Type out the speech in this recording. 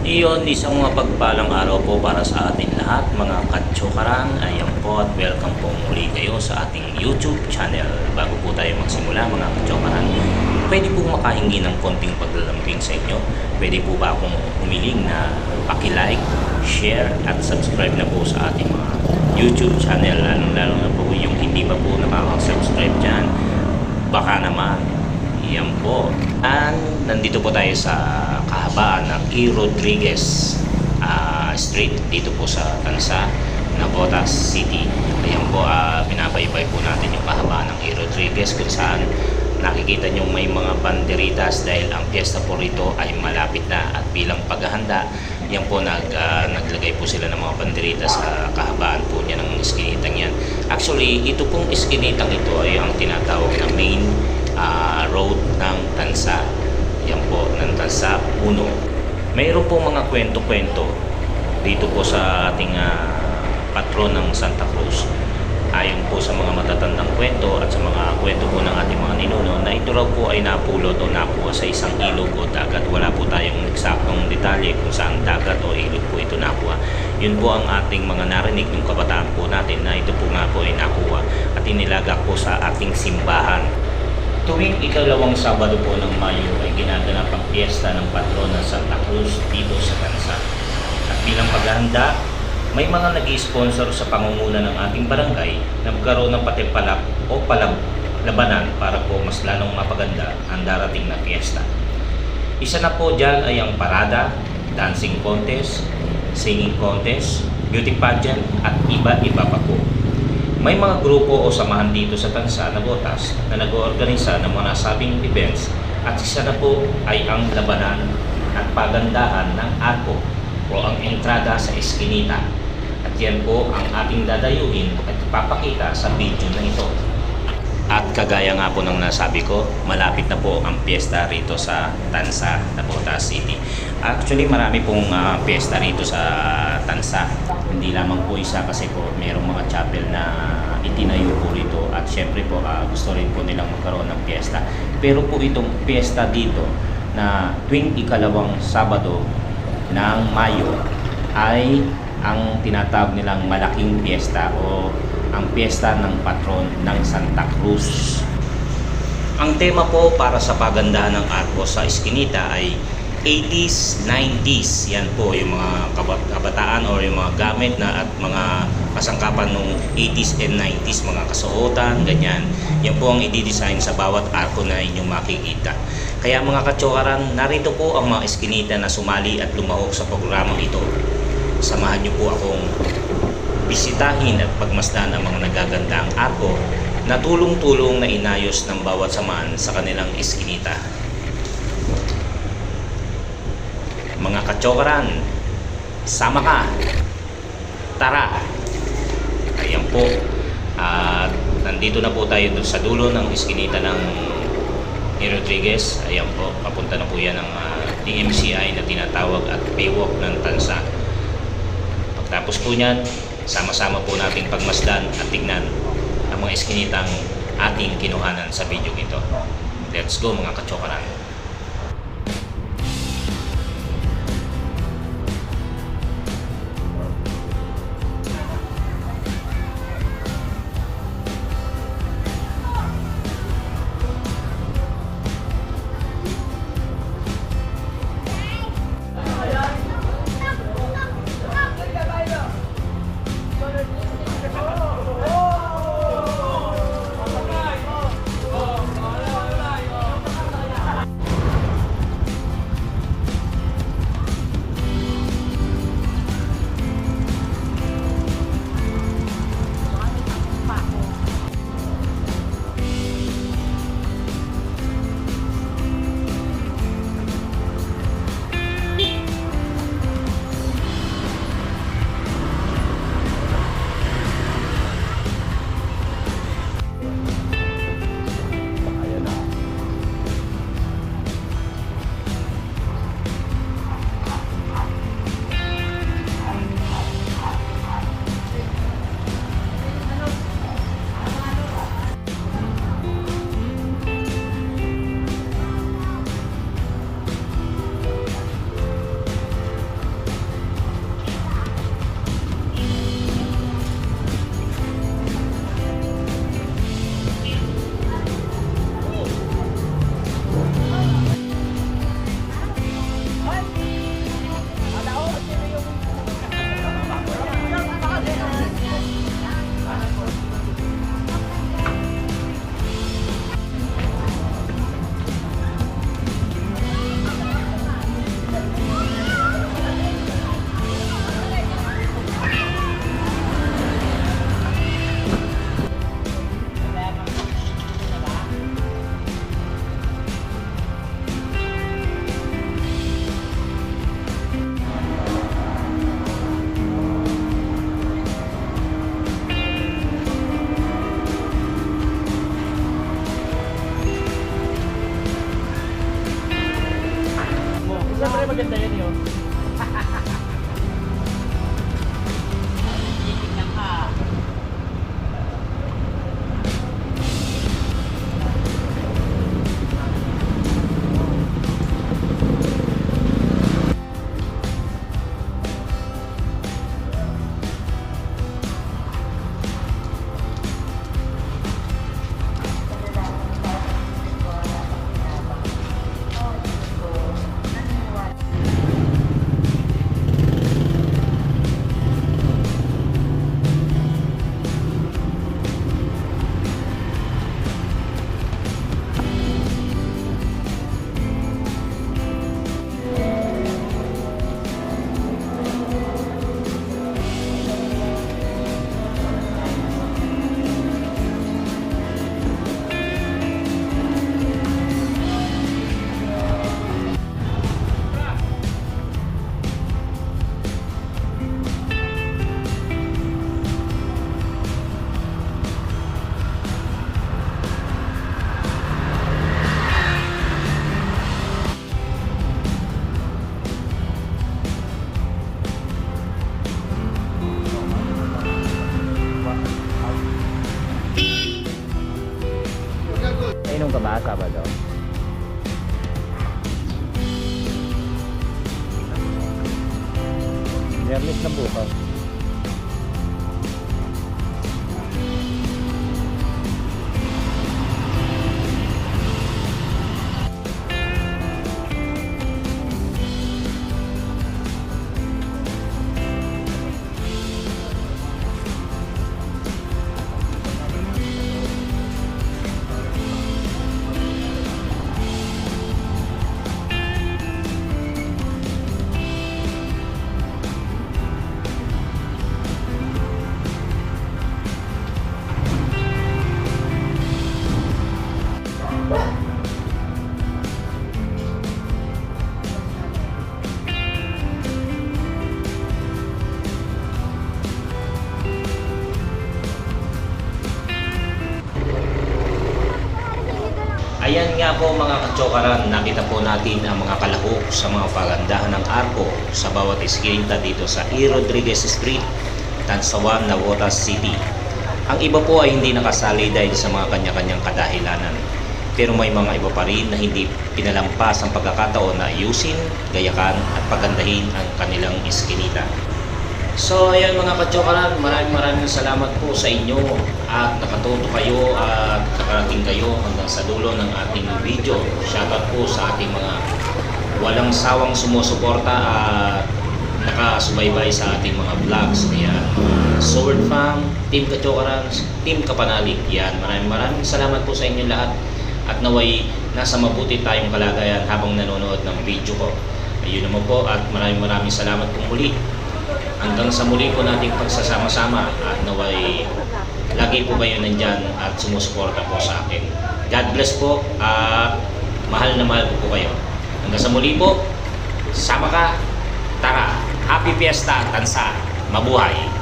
Iyon, isang mapagpalang araw po para sa atin lahat mga katsokaran. Ayan po at welcome po muli kayo sa ating YouTube channel. Bago po tayo magsimula mga katsokaran, pwede po makahingi ng konting paglalambing sa inyo. Pwede po ba akong humiling na paki-like, share at subscribe na po sa ating mga YouTube channel. Lalo na po yung hindi pa po nakaka-subscribe dyan, baka naman. Yan po. And nandito po tayo sa kahabaan ng E. Rodriguez Street dito po sa Tansa, Navotas City. Ayan po, binabaybay po natin yung kahabaan ng E. Rodriguez kung saan nakikita nyo may mga banderitas dahil ang piyesta po rito ay malapit na, at bilang paghahanda, yan po naglagay po sila ng mga banderitas sa kahabaan po niya ng iskinitang yan. Actually, ito pong iskinitang ito ay ang tinatawag na main road ng Tansa. Yan po, ng Tansa 1. Mayroon po mga kwento-kwento dito po sa ating patron ng Santa Cruz. Ayon po sa mga matatandang kwento at sa mga kwento po ng ating mga ninuno, na ito raw po ay napulot o nakuha sa isang ilog o dagat. Wala po tayong eksaktong detalye kung saan dagat o ilog po ito nakuha. Yun po ang ating mga narinig ng kabataan po natin, na ito po nga po ay nakuha at inilagak po sa ating simbahan. Tuwing ikalawang Sabado po ng Mayo ay ginaganap ang piyesta ng patron ng Santa Cruz dito sa Tansa. At bilang paghahanda, may mga nag-i-sponsor sa pangunguna ng ating barangay na magkaroon ng patimpalak o labanan para po mas lalong mapaganda ang darating na piyesta. Isa na po dyan ay ang parada, dancing contest, singing contest, beauty pageant at iba-iba pa po. May mga grupo o samahan dito sa Tansa, Navotas, na nag-oorganisa ng mga nasabing events, at isa na po ay ang labanan at pagandahan ng arko o ang entrada sa eskinita. At yan po ang ating dadayuhin at ipapakita sa video na ito. At kagaya nga po ng nasabi ko, malapit na po ang piyesta rito sa Tansa, Navotas City. Actually, marami pong piyesta rito sa Tansa. Hindi lamang po isa, kasi po mayroong mga chapel na itinayo po rito. At syempre po, gusto rin po nilang magkaroon ng piyesta. Pero po itong piyesta dito na tuwing ikalawang Sabado ng Mayo ay ang tinatawag nilang malaking piyesta o ang piyesta ng patron ng Santa Cruz. Ang tema po para sa pagandahan ng arko sa eskinita ay 80s, 90s. Yan po yung mga kabataan o yung mga gamit na at mga kasangkapan ng 80s and 90s, mga kasuotan, ganyan. Yan po ang i-design sa bawat arko na inyong makikita. Kaya mga katsokaran, narito po ang mga eskinita na sumali at lumahok sa programang ito. Samahan niyo po akong bisitahin at pagmasdan ang mga nagagandang arko na tulong-tulong na inayos ng bawat samahan sa kanilang eskinita. Mga katsokaran, sama ka! Tara! Ayan po. At nandito na po tayo sa dulo ng eskinita ng E. Rodriguez. Ayan po, papunta na po yan ng DMCI na tinatawag at Baywalk ng Tansa. Pagtapos po niyan, sama-sama po nating pagmasdan at tignan ang mga eskinitang ating kinuhanan sa video ito. Let's go mga katsokaran! maganda yan yun. Titignan ka. Nainom ka ba Sabado? Biyernes na bukas. Ayan nga po mga katsokaran, nakita po natin ang mga kalahok sa mga pagandahan ng arko sa bawat iskinita dito sa E. Rodriguez Street, Tansawan, Navotas City. Ang iba po ay hindi nakasali dahil sa mga kanya-kanyang kadahilanan. Pero may mga iba pa rin na hindi pinalampas ang pagkakataon na ayusin, gayakan at pagandahin ang kanilang iskinita. So ayan mga katsokaran, maraming salamat po sa inyo at nakatuto kayo at nakarating kayo hanggang sa dulo ng ating video. Shoutout po sa ating mga walang sawang sumusuporta at nakasubaybay sa ating mga vlogs. Ayan, Sword Farm, Team Katsokaran, Team Kapanalig. Yan, maraming salamat po sa inyo lahat at naway nasa mabuti tayong kalagayan habang nanonood ng video ko. Ayun naman po at maraming salamat po muli. Hanggang sa muli po nating pagsasama-sama at naway lagi po kayo nandyan at sumusuporta po sa akin. God bless po at mahal na mahal po kayo. Hanggang sa muli po, sama ka, tara, happy fiesta, tansa, mabuhay!